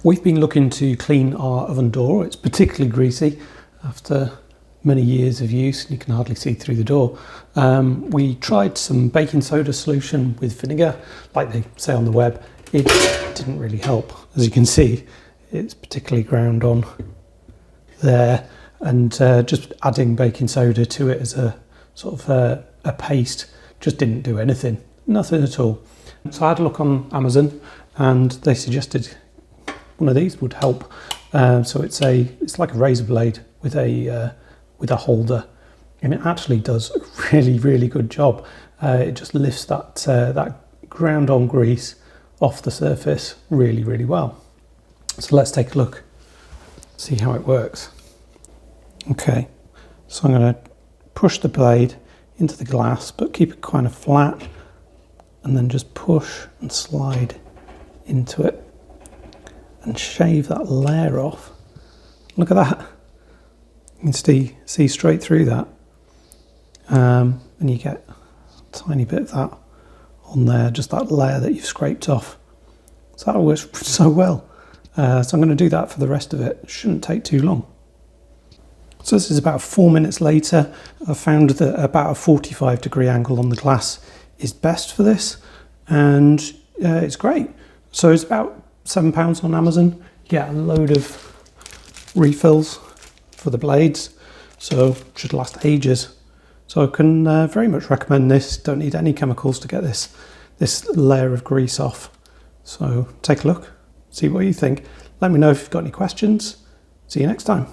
We've been looking to clean our oven door. It's particularly greasy after many years of use. You can hardly see through the door. We tried some baking soda solution with vinegar, like they say on the web. It didn't really help. As you can see, it's particularly ground on there, and just adding baking soda to it as a sort of a paste just didn't do anything, nothing at all. So I had a look on Amazon, and they suggested one of these would help. So it's like a razor blade with a holder, and it actually does a really good job. It just lifts that ground on grease off the surface really well. So let's take a look, see how it works. Okay, so I'm going to push the blade into the glass, but keep it kind of flat, and then just push and slide into it and shave that layer off. Look at that. You can see straight through that, and you get a tiny bit of that on there, just that layer that you've scraped off. So that works so well. So I'm going to do that for the rest of it. It shouldn't take too long. So this is about 4 minutes later. I found that about a 45-degree angle on the glass is best for this, and it's great. So it's about £7 on Amazon. You get a load of refills for the blades, so it should last ages. So I can very much recommend this. Don't need any chemicals to get this layer of grease off. So take a look, see what you think. Let me know if you've got any questions. See you next time.